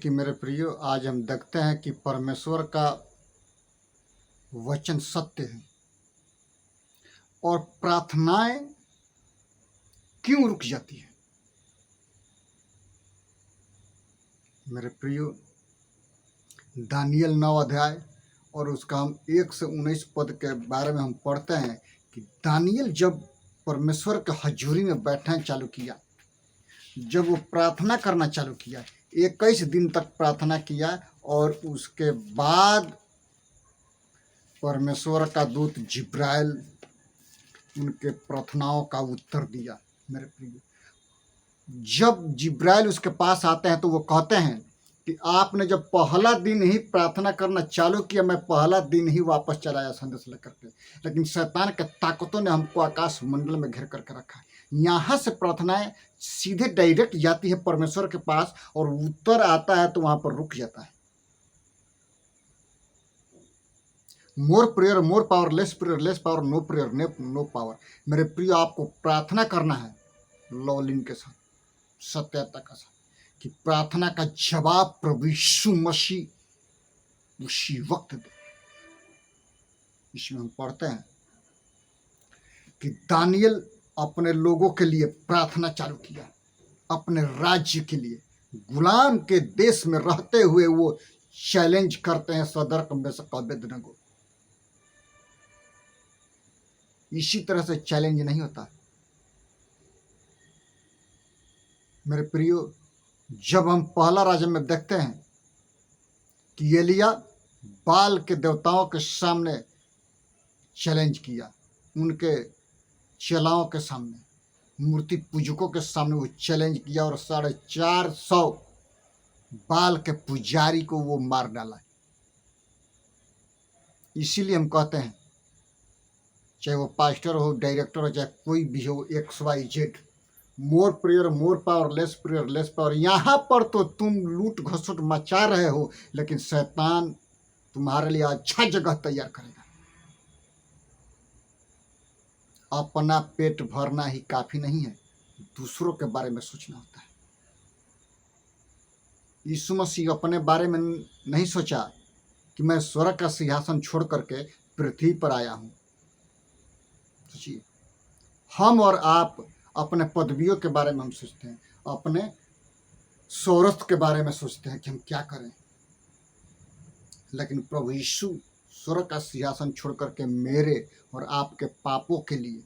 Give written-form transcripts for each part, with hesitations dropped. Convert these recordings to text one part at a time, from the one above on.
कि मेरे प्रियो, आज हम देखते हैं कि परमेश्वर का वचन सत्य है और प्रार्थनाएं क्यों रुक जाती है। मेरे प्रियो, दानियल 9 अध्याय और उसका हम 1 से 19 पद के बारे में हम पढ़ते हैं कि दानियल जब परमेश्वर के हजूरी में बैठना चालू किया, जब वो प्रार्थना करना चालू किया, 21 दिन तक प्रार्थना किया और उसके बाद परमेश्वर का दूत जिब्राइल उनके प्रार्थनाओं का उत्तर दिया। मेरे प्रिय, जब जिब्राइल उसके पास आते हैं तो वो कहते हैं कि आपने जब पहला दिन ही प्रार्थना करना चालू किया, मैं पहला दिन ही वापस चला आया संदेश लेकर के, लेकिन शैतान के ताकतों ने हमको आकाश मंडल में घेर करके रखा है। यहाँ से प्रार्थनाएं सीधे डायरेक्ट जाती है परमेश्वर के पास और उत्तर आता है तो वहां पर रुक जाता है। More prayer more power, less prayer less power, no prayer no power. मेरे प्रिय, आपको प्रार्थना करना है लॉलिन के साथ, सत्यता के साथ, कि प्रार्थना का जवाब प्रभु यीशु मसीह उसी वक्त दे। इसमें हम पढ़ते हैं कि दानियल अपने लोगों के लिए प्रार्थना चालू किया, अपने राज्य के लिए। गुलाम के देश में रहते हुए वो चैलेंज करते हैं सदर्क में से अबेदनगो। इसी तरह से चैलेंज नहीं होता। मेरे प्रियो, जब हम पहला राजा में देखते हैं कि एलिया बाल के देवताओं के सामने चैलेंज किया, उनके चेलाओं के सामने, मूर्ति पूजकों के सामने वो चैलेंज किया और 450 बाल के पुजारी को वो मार डाला। इसीलिए हम कहते हैं, चाहे वो पास्टर हो, डायरेक्टर हो, चाहे कोई भी हो, XYZ, more prayer more power, less prayer less power. यहाँ पर तो तुम लूट घसुट मचा रहे हो, लेकिन शैतान तुम्हारे लिए अच्छा जगह तैयार करेगा। अपना पेट भरना ही काफी नहीं है, दूसरों के बारे में सोचना होता है। यीशु मसीह अपने बारे में नहीं सोचा कि मैं स्वर्ग का सिंहासन छोड़ करके पृथ्वी पर आया हूं। सोचिए, हम और आप अपने पदवियों के बारे में हम सोचते हैं, अपने शोहरत के बारे में सोचते हैं कि हम क्या करें, लेकिन प्रभु यीशु स्वर्ग का सिंहासन छोड़ करके मेरे और आपके पापों के लिए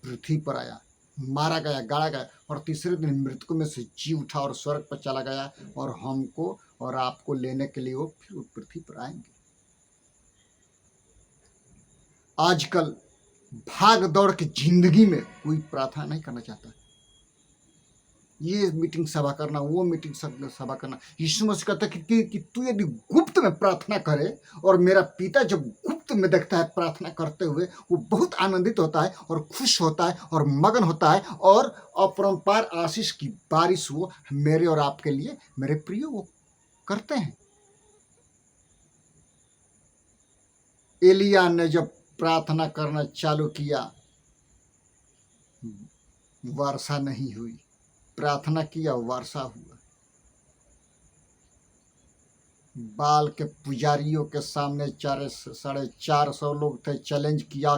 पृथ्वी पर आया, मारा गया, गाड़ा गया और तीसरे दिन मृतकों में से जी उठा और स्वर्ग पर चला गया और हमको और आपको लेने के लिए वो फिर पृथ्वी पर आएंगे। आजकल भाग दौड़ की जिंदगी में कोई प्रार्थना नहीं करना चाहता। ये मीटिंग सभा करना, वो मीटिंग सभा करना। यीशु मसीह कहता है कि तू यदि गुप्त में प्रार्थना करे और मेरा पिता जब गुप्त में देखता है प्रार्थना करते हुए, वो बहुत आनंदित होता है और खुश होता है और मगन होता है और अपरंपार आशीष की बारिश वो मेरे और आपके लिए, मेरे प्रिय, वो करते हैं। एलिया ने जब प्रार्थना करना चालू किया, वर्षा नहीं हुई। प्रार्थना किया, वर्षा हुआ। बाल के पुजारियों के सामने 450 लोग थे, चैलेंज किया,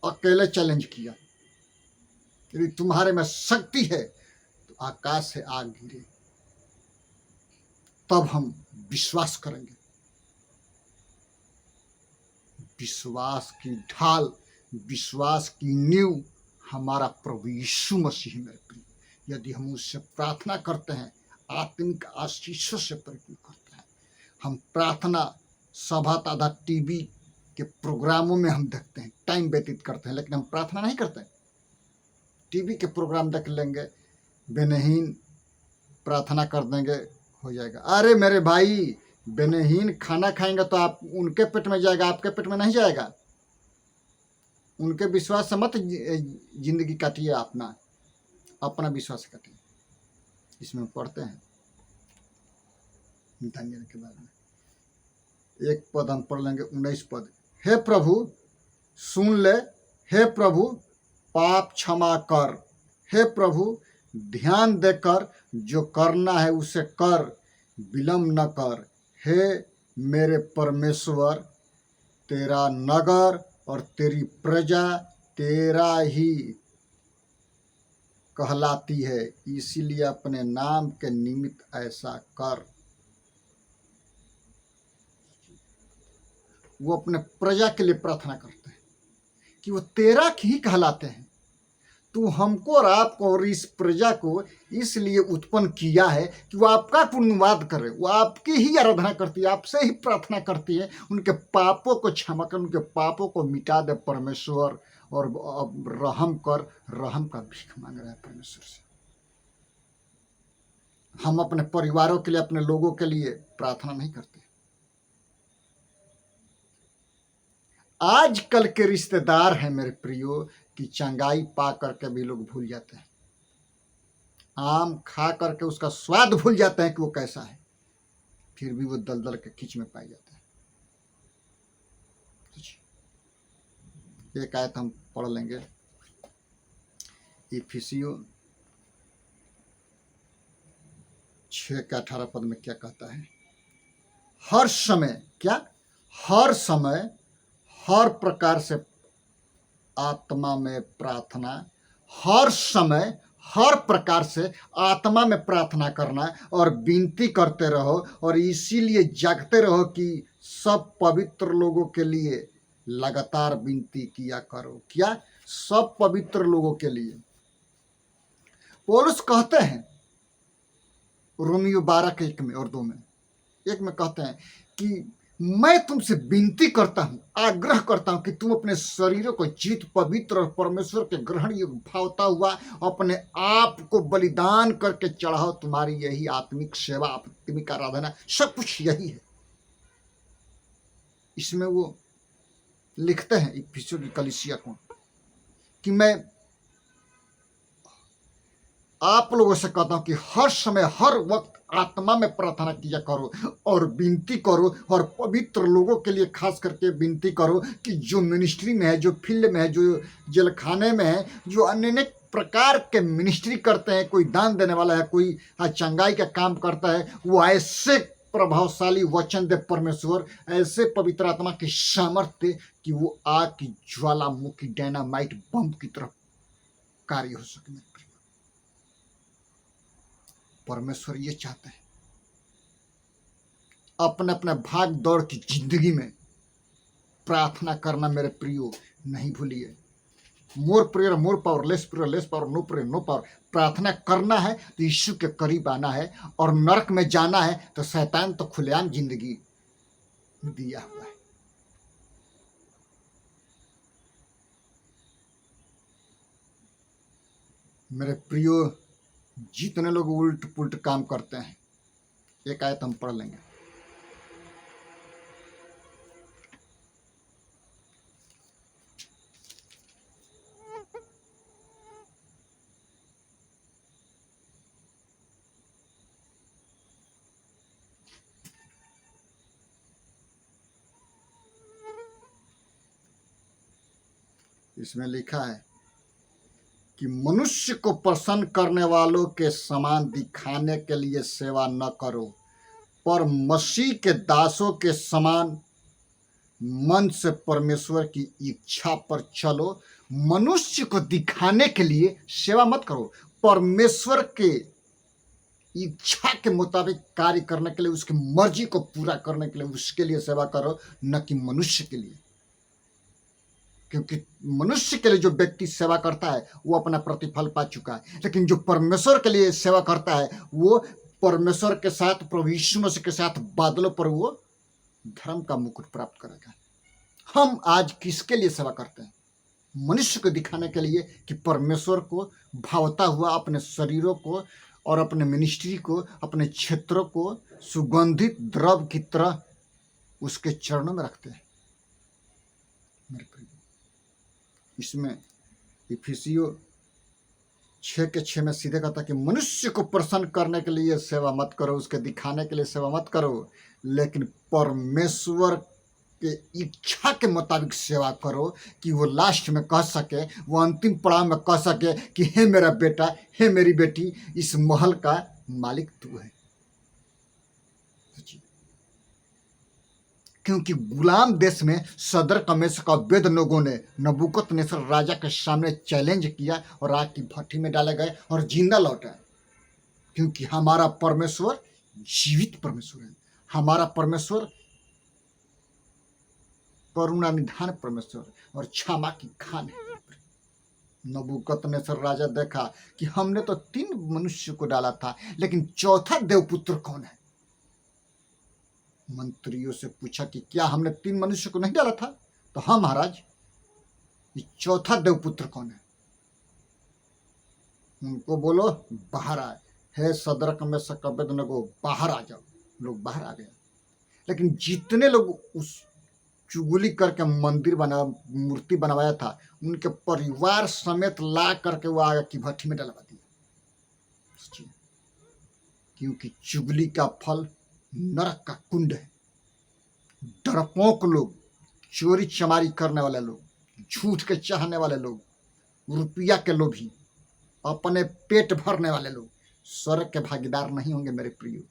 अकेले चैलेंज किया। यदि तुम्हारे में शक्ति है तो आकाश से आग गिरे, तब हम विश्वास करेंगे। विश्वास की ढाल, विश्वास की नींव हमारा प्रभु यीशु मसीह। मेरे प्रिय, यदि हम उससे प्रार्थना करते हैं, आत्मिक आशीषों से परिपूर्ण करते हैं। हम प्रार्थना सभा तथा टीवी के प्रोग्रामों में हम देखते हैं, टाइम व्यतीत करते हैं, लेकिन हम प्रार्थना नहीं करते। टीवी के प्रोग्राम देख लेंगे, बेनहीन प्रार्थना कर देंगे, हो जाएगा। अरे मेरे भाई, बेनहीन खाना खाएंगे तो आप उनके पेट में जाएगा, आपके पेट में नहीं जाएगा। उनके विश्वास से मत जिंदगी काटिए, अपना विश्वास काटिए। इसमें पढ़ते हैं दानियल के बारे में। एक पद हम पढ़ लेंगे, 19 पद। हे प्रभु सुन ले, हे प्रभु पाप क्षमा कर, हे प्रभु ध्यान देकर जो करना है उसे कर, विलम्ब न कर। हे मेरे परमेश्वर, तेरा नगर और तेरी प्रजा तेरा ही कहलाती है, इसीलिए अपने नाम के निमित्त ऐसा कर। वो अपने प्रजा के लिए प्रार्थना करते हैं कि वो तेरा ही कहलाते हैं। तू हमको और आपको और इस प्रजा को इसलिए उत्पन्न किया है कि वो आपका पुण्यवाद करे, वो आपकी ही आराधना करती है, आपसे ही प्रार्थना करती है, उनके पापों को क्षमा कर, उनके पापों को मिटा दे परमेश्वर। और अब रहम कर, रहम का भीख मांग रहा है परमेश्वर से। हम अपने परिवारों के लिए, अपने लोगों के लिए प्रार्थना नहीं करते। आजकल के रिश्तेदार हैं मेरे प्रियो कि चंगाई पा करके भी लोग भूल जाते हैं, आम खा करके उसका स्वाद भूल जाते हैं कि वो कैसा है, फिर भी वो दलदल के खींच में पाए जाते हैं। एक आयत हम पढ़ लेंगे, इफिसियों 6:18 में क्या कहता है? हर समय, क्या? हर समय हर प्रकार से आत्मा में प्रार्थना, हर समय हर प्रकार से आत्मा में प्रार्थना करना और विनती करते रहो, और इसीलिए जागते रहो कि सब पवित्र लोगों के लिए लगातार विनती किया करो। क्या? सब पवित्र लोगों के लिए। पौलुस कहते हैं रोमियो 12:1 में और 2 में, 1 में कहते हैं कि मैं तुमसे विनती करता हूं, आग्रह करता हूं कि तुम अपने शरीरों को जीवित, पवित्र और परमेश्वर के ग्रहण योग्य भावता हुआ अपने आप को बलिदान करके चढ़ाओ। तुम्हारी यही आत्मिक सेवा, आत्मिक आराधना, सब कुछ यही है। इसमें वो लिखते हैं इफिसियों की कलीसिया को कि मैं आप लोगों से कहता हूं कि हर समय हर वक्त आत्मा में प्रार्थना किया करो और विनती करो, और पवित्र लोगों के लिए खास करके विनती करो कि जो मिनिस्ट्री में है, जो फील्ड में है, जो जेलखाने में है, जो अन्य प्रकार के मिनिस्ट्री करते हैं, कोई दान देने वाला है, कोई चंगाई का काम करता है, वो ऐसे प्रभावशाली वचन दे परमेश्वर, ऐसे पवित्र आत्मा की सामर्थ्य कि वो आग की ज्वालामुखी डायनामाइट बम की तरफ कार्य हो सके। परमेश्वर ये चाहते हैं, अपने अपने भाग दौड़ की जिंदगी में प्रार्थना करना मेरे प्रियो नहीं भूलिए। More prayer more power, less prayer less power, no prayer no power. प्रार्थना करना है तो यीशु के करीब आना है, और नरक में जाना है तो शैतान तो खुलेआम जिंदगी दिया हुआ है। मेरे प्रियो, जितने लोग उल्ट पुल्ट काम करते हैं, एक आयत हम पढ़ लेंगे। इसमें लिखा है कि मनुष्य को प्रसन्न करने वालों के समान दिखाने के लिए सेवा न करो, पर मसीह के दासों के समान मन से परमेश्वर की इच्छा पर चलो। मनुष्य को दिखाने के लिए सेवा मत करो, परमेश्वर के इच्छा के मुताबिक कार्य करने के लिए, उसकी मर्जी को पूरा करने के लिए, उसके लिए सेवा करो, न कि मनुष्य के लिए। क्योंकि मनुष्य के लिए जो व्यक्ति सेवा करता है वो अपना प्रतिफल पा चुका है, लेकिन जो परमेश्वर के लिए सेवा करता है वो परमेश्वर के साथ, प्रभु यीशु मसीह के साथ बादलों पर वो धर्म का मुकुट प्राप्त करेगा। हम आज किसके लिए सेवा करते हैं? मनुष्य को दिखाने के लिए कि परमेश्वर को भावता हुआ अपने शरीरों को और अपने मिनिस्ट्री को, अपने क्षेत्रों को सुगंधित द्रव्य की तरह उसके चरणों में रखते हैं। मेरे प्रिय, इसमें इफिसियों 6:6 में सीधे कहता कि मनुष्य को प्रसन्न करने के लिए सेवा मत करो, उसके दिखाने के लिए सेवा मत करो, लेकिन परमेश्वर के इच्छा के मुताबिक सेवा करो कि वो लास्ट में कह सके, वो अंतिम पड़ाव में कह सके कि हे मेरा बेटा, हे मेरी बेटी, इस महल का मालिक तू है। क्योंकि गुलाम देश में सदर कमेश का वेद लोगों ने नबूकदनेस्सर राजा के सामने चैलेंज किया और आग की भट्टी में डाले गए और जिंदा लौटे। क्योंकि हमारा परमेश्वर जीवित परमेश्वर है, हमारा परमेश्वर करुणा निधान परमेश्वर और क्षमा की खान है। नबूकदनेस्सर राजा देखा कि हमने तो 3 मनुष्य को डाला था, लेकिन चौथा देवपुत्र कौन है? मंत्रियों से पूछा कि क्या हमने 3 मनुष्य को नहीं डाला था? तो हाँ महाराज, ये चौथा देवपुत्र कौन है? उनको बोलो बाहर आए। हे सदरक में सकबेदनगो, बाहर आ जाओ। लोग बाहर आ गए। लेकिन जितने लोग उस चुगली करके मंदिर बना मूर्ति बनवाया था, उनके परिवार समेत ला करके वो आग की भट्टी में डलवा दिया। क्योंकि चुगली का फल नरक का कुंड है। डरपोक लोग, चोरी चमारी करने वाले लोग, झूठ के चाहने वाले लोग, रुपया के लोभी, अपने पेट भरने वाले लोग स्वर्ग के भागीदार नहीं होंगे मेरे प्रियो।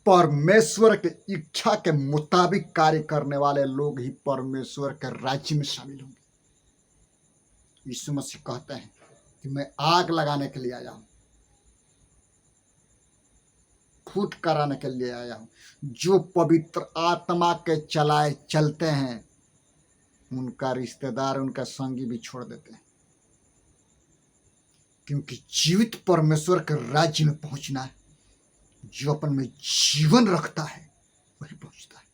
परमेश्वर के इच्छा के मुताबिक कार्य करने वाले लोग ही परमेश्वर के राज्य में शामिल होंगे। यीशु मसीह कहते हैं कि मैं आग लगाने के लिए आया हूं, फूट कराने के लिए आया हूं। जो पवित्र आत्मा के चलाए चलते हैं, उनका रिश्तेदार, उनका संगी भी छोड़ देते हैं। क्योंकि जीवित परमेश्वर के राज्य में पहुंचना है। जो अपन में जीवन रखता है वही पहुंचता है।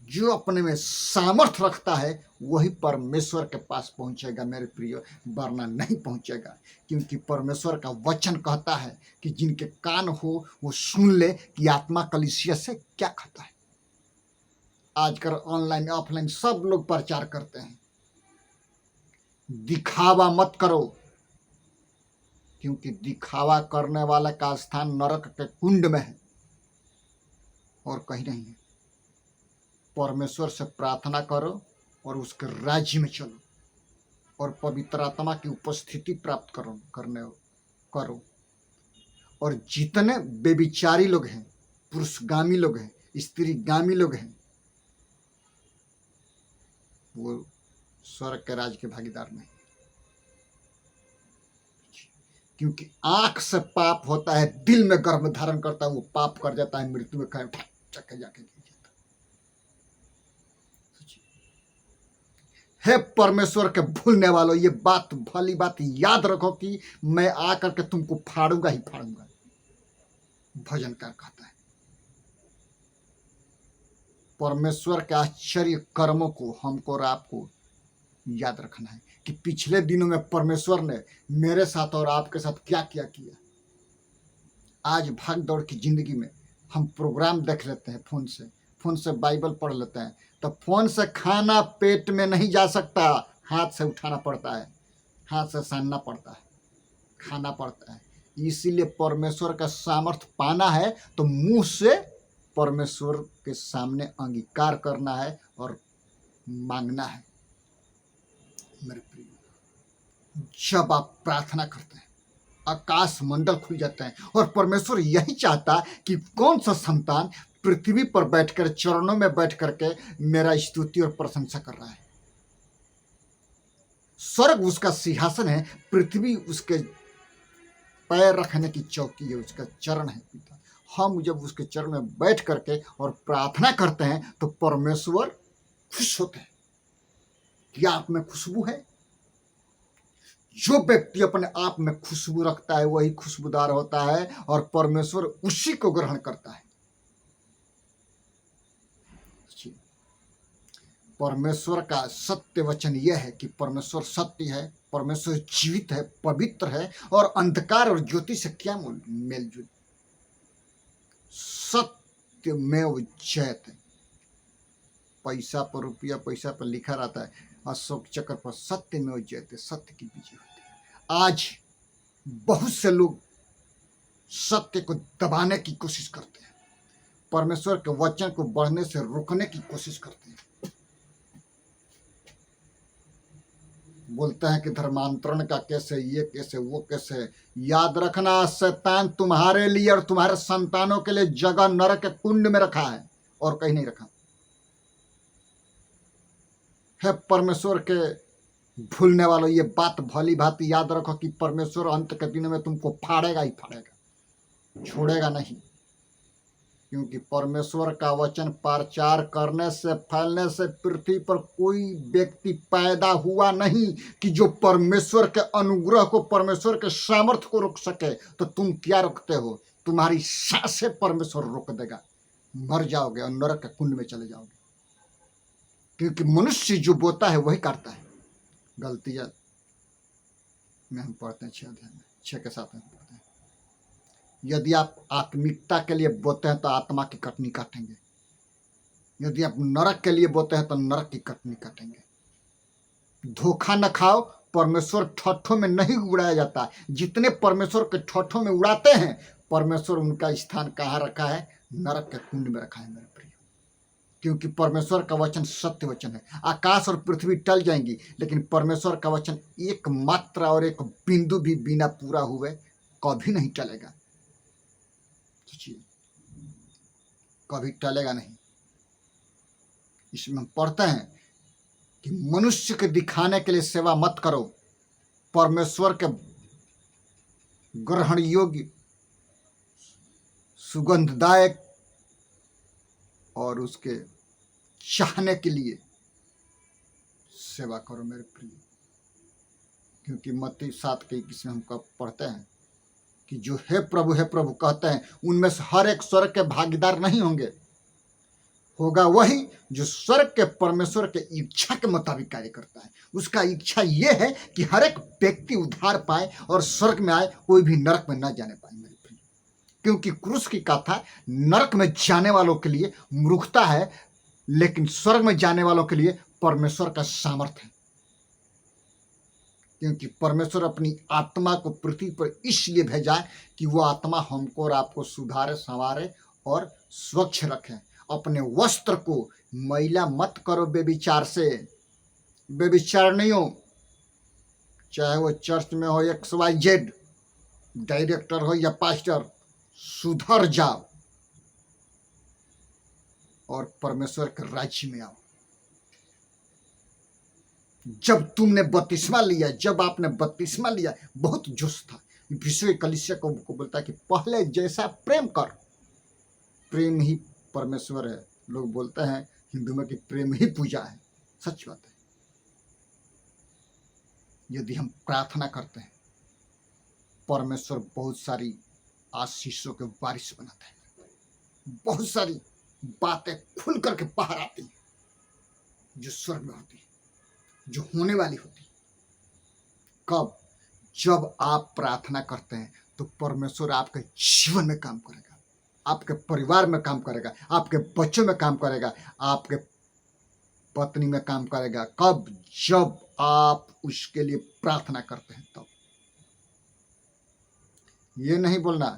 जो अपने में सामर्थ्य रखता है वही परमेश्वर के पास पहुंचेगा मेरे प्रियो, वरना नहीं पहुंचेगा। क्योंकि परमेश्वर का वचन कहता है कि जिनके कान हो वो सुन ले कि आत्मा कलीसिया से क्या कहता है। आजकल ऑनलाइन ऑफलाइन सब लोग प्रचार करते हैं, दिखावा मत करो। क्योंकि दिखावा करने वाला का स्थान नरक के कुंड में है और कहीं नहीं है। परमेश्वर से प्रार्थना करो और उसके राज्य में चलो और पवित्र आत्मा की उपस्थिति प्राप्त करो। और जितने बेविचारी लोग हैं, पुरुषगामी लोग हैं, स्त्रीगामी लोग हैं, वो स्वर्ग के राज्य के भागीदार नहीं। क्योंकि आंख से पाप होता है, दिल में गर्भ धारण करता है, वो पाप कर जाता है, मृत्यु में जाके गिर जाता है। हे परमेश्वर के भूलने वालों, ये बात भली बात याद रखो कि मैं आकर के तुमको फाड़ूंगा ही फाड़ूंगा। भजनकार कहता है परमेश्वर के आश्चर्य कर्मों को हमको और आपको याद रखना है कि पिछले दिनों में परमेश्वर ने मेरे साथ और आपके साथ क्या क्या किया। आज भाग दौड़ की जिंदगी में हम प्रोग्राम देख लेते हैं, फोन से बाइबल पढ़ लेते हैं, तो फोन से खाना पेट में नहीं जा सकता, हाथ से उठाना पड़ता है, हाथ से सानना पड़ता है, खाना पड़ता है। इसीलिए परमेश्वर का सामर्थ्य पाना है तो मुंह से परमेश्वर के सामने अंगीकार करना है और मांगना है। मेरे प्रिय, जब आप प्रार्थना करते हैं आकाश मंडल खुल जाते हैं और परमेश्वर यही चाहता कि कौन सा संतान पृथ्वी पर बैठकर चरणों में बैठ करके मेरा स्तुति और प्रशंसा कर रहा है। स्वर्ग उसका सिंहासन है, पृथ्वी उसके पैर रखने की चौकी है, उसका चरण है पिता। हम जब उसके चरण में बैठ करके और प्रार्थना करते हैं तो परमेश्वर खुश होते हैं। क्या आप में खुशबू है? जो व्यक्ति अपने आप में खुशबू रखता है वही खुशबूदार होता है और परमेश्वर उसी को ग्रहण करता है। परमेश्वर का सत्य वचन यह है कि परमेश्वर सत्य है, परमेश्वर जीवित है, पवित्र है और अंधकार और ज्योति से क्या मेलजोल। सत्य में जयते। पैसा पर रुपया, पैसा पर लिखा रहता है, अशोक चक्र पर सत्य में जयते, सत्य की विजय होती है। आज बहुत से लोग सत्य को दबाने की कोशिश करते हैं, परमेश्वर के वचन को बढ़ने से रोकने की कोशिश करते हैं। बोलते हैं कि धर्मांतरण का कैसे, ये कैसे, वो कैसे। याद रखना, शैतान तुम्हारे लिए और तुम्हारे संतानों के लिए जगह नरक के कुंड में रखा है और कहीं नहीं रखा है। परमेश्वर के भूलने वालों, ये बात भली भांति याद रखो कि परमेश्वर अंत के दिन में तुमको फाड़ेगा ही फाड़ेगा, छोड़ेगा नहीं। क्योंकि परमेश्वर का वचन प्रचार करने से, फैलने से पृथ्वी पर कोई व्यक्ति पैदा हुआ नहीं कि जो परमेश्वर के अनुग्रह को, परमेश्वर के सामर्थ्य को रोक सके। तो तुम क्या रोकते हो? तुम्हारी सांसें परमेश्वर रोक देगा, मर जाओगे और नरक के कुंड में चले जाओगे। क्योंकि मनुष्य जो बोता है वही काटता है। गलतियां में हम पढ़ते हैं 6 अध्याय में, 6 के 7 में पढ़ते हैं। यदि आप आत्मिकता के लिए बोते हैं तो आत्मा की कटनी काटेंगे। यदि आप नरक के लिए बोते हैं तो नरक की कटनी काटेंगे। धोखा न खाओ, परमेश्वर ठट्ठों में नहीं उड़ाया जाता। जितने परमेश्वर के ठट्ठों में उड़ाते हैं, परमेश्वर उनका स्थान कहाँ रखा है? नरक के कुंड में रखा है मेरे प्रिय। क्योंकि परमेश्वर का वचन सत्य वचन है। आकाश और पृथ्वी टल जाएंगी, लेकिन परमेश्वर का वचन एक मात्रा और एक बिंदु भी बिना पूरा हुए कभी नहीं टलेगा। कभी टलेगा नहीं। इसमें हम पढ़ते हैं कि मनुष्य के दिखाने के लिए सेवा मत करो, परमेश्वर के ग्रहण योग्य, सुगंधदायक और उसके चाहने के लिए सेवा करो मेरे प्रिय। क्योंकि मत्ती 7:21 में हम कब पढ़ते हैं कि जो हे प्रभु कहते हैं, उनमें से हर एक स्वर्ग के भागीदार नहीं होंगे। होगा वही जो स्वर्ग के परमेश्वर के इच्छा के मुताबिक कार्य करता है। उसका इच्छा ये है कि हर एक व्यक्ति उद्धार पाए और स्वर्ग में आए, कोई भी नरक में न जाने पाए मेरे प्रिय। क्योंकि क्रूस की कथा नरक में जाने वालों के लिए मूर्खता है, लेकिन स्वर्ग में जाने वालों के लिए परमेश्वर का सामर्थ्य है। क्योंकि परमेश्वर अपनी आत्मा को पृथ्वी पर इसलिए भेजा कि वो आत्मा हमको और आपको सुधारे, संवारे और स्वच्छ रखे। अपने वस्त्र को मैला मत करो बेविचार से। बेविचार नहीं हो, चाहे वो चर्च में हो, XYZ डायरेक्टर हो या पास्टर, सुधर जाओ और परमेश्वर के राज्य में आओ। जब तुमने बपतिस्मा लिया, जब आपने बपतिस्मा लिया, बहुत जोश था। विश्व कलीसिया को बोलता है कि पहले जैसा प्रेम कर। प्रेम ही परमेश्वर है। लोग बोलते हैं हिंदू में कि प्रेम ही पूजा है। सच बात है। यदि हम प्रार्थना करते हैं, परमेश्वर बहुत सारी आशीषों के बारिश बनाता है। बहुत सारी बातें खुल करके बाहर आती हैं जो स्वर्ग में होती है, जो होने वाली होती। कब? जब आप प्रार्थना करते हैं तो परमेश्वर आपके जीवन में काम करेगा, आपके परिवार में काम करेगा, आपके बच्चों में काम करेगा, आपके पत्नी में काम करेगा। कब? जब आप उसके लिए प्रार्थना करते हैं तब। ये नहीं बोलना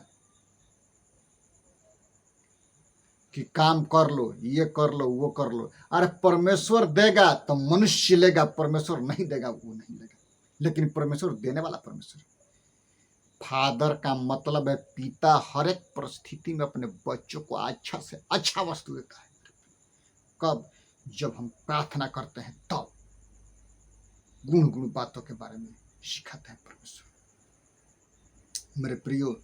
कि काम कर लो, ये कर लो, वो कर लो। अरे परमेश्वर देगा तो मनुष्य लेगा, परमेश्वर नहीं देगा वो नहीं लेगा। लेकिन परमेश्वर देने वाला परमेश्वर। फादर का मतलब है पिता हर एक परिस्थिति में अपने बच्चों को अच्छा से अच्छा वस्तु देता है। कब? जब हम प्रार्थना करते हैं तब गुण गुण बातों के बारे में सिखाते हैं परमेश्वर। मेरे प्रियो,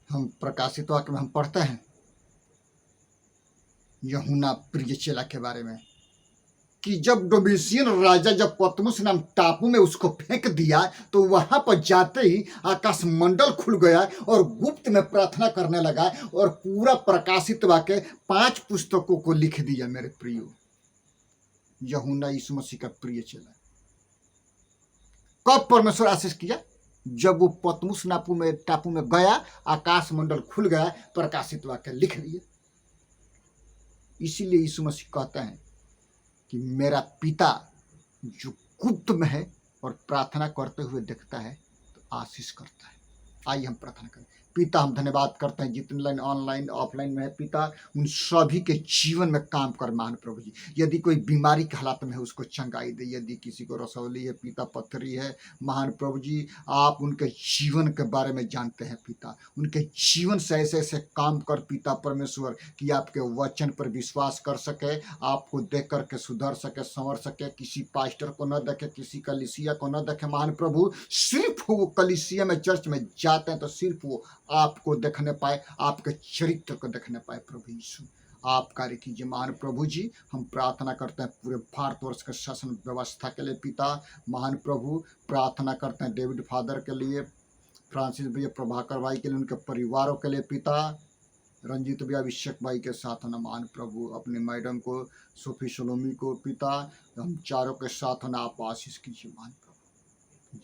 हम प्रकाशित वाक्य में हम पढ़ते हैं यूहन्ना प्रिय चेला के बारे में कि जब डोमिशियन राजा जब पतमुस नाम टापू में उसको फेंक दिया तो वहां पर जाते ही आकाश मंडल खुल गया और गुप्त में प्रार्थना करने लगा और पूरा प्रकाशित वाक्य 5 पुस्तकों को लिख दिया। मेरे प्रियो, यूहन्ना यीशु मसीह का प्रिय चेला। कब परमेश्वर आशीष किया? जब वो पतमुस टापू में गया, आकाश मंडल खुल गया, प्रकाशित वाक्य लिख दिए। इसीलिए यीशु मसीह कहते हैं कि मेरा पिता जो गुप्त में है और प्रार्थना करते हुए देखता है तो आशीष करता है। आइए हम प्रार्थना करें। पिता हम धन्यवाद करते हैं जितने लाइन ऑनलाइन ऑफलाइन में है पिता, उन सभी के जीवन में काम कर महान प्रभु जी। यदि कोई बीमारी के हालात में है उसको चंगाई दे, यदि किसी को रसौली है पिता, पथरी है, महान प्रभु जी आप उनके जीवन के बारे में जानते हैं पिता, उनके जीवन से ऐसे ऐसे काम कर पिता परमेश्वर कि आपके वचन पर विश्वास कर सके, आपको देख करके सुधर सके, संवर सके, किसी पास्टर को न देखे, किसी कलीसिया को न देखे महान प्रभु, सिर्फ वो कलीसिया में चर्च में जाते हैं तो सिर्फ वो आपको देखने पाए, आपके चरित्र को देखने पाए। प्रभु यीशु आप कार्य कीजिए महान प्रभु जी। हम प्रार्थना करते हैं पूरे भारतवर्ष के शासन व्यवस्था के लिए पिता, महान प्रभु प्रार्थना करते हैं डेविड फादर के लिए, फ्रांसिस भैया, प्रभाकर भाई के लिए, उनके परिवारों के लिए पिता, रंजीत भैया, अभिषेक भाई के साथ ना महान प्रभु, अपने मैडम को, सोफी सलोमी को पिता, हम चारों के साथ ना आप आशीष कीजिए महान प्रभु।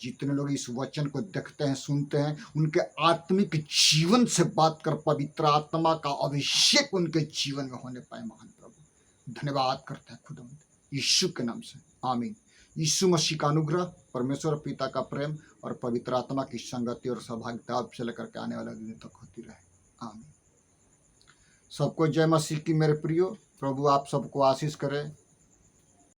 जितने लोग इस वचन को देखते हैं सुनते हैं उनके आत्मिक जीवन से बात कर पवित्र आत्मा का अभिषेक उनके जीवन में होने पाए महान प्रभु। धन्यवाद करते हैं खुदावंद यीशु के नाम से, आमीन। यीशु मसीह का अनुग्रह, परमेश्वर पिता का प्रेम और पवित्र आत्मा की संगति और सौभाग्यता आप से लेकर के आने वाले दिन तक होती रहे, आमीन। सबको जय मसीह की मेरे प्रियो। प्रभु आप सबको आशीष करे।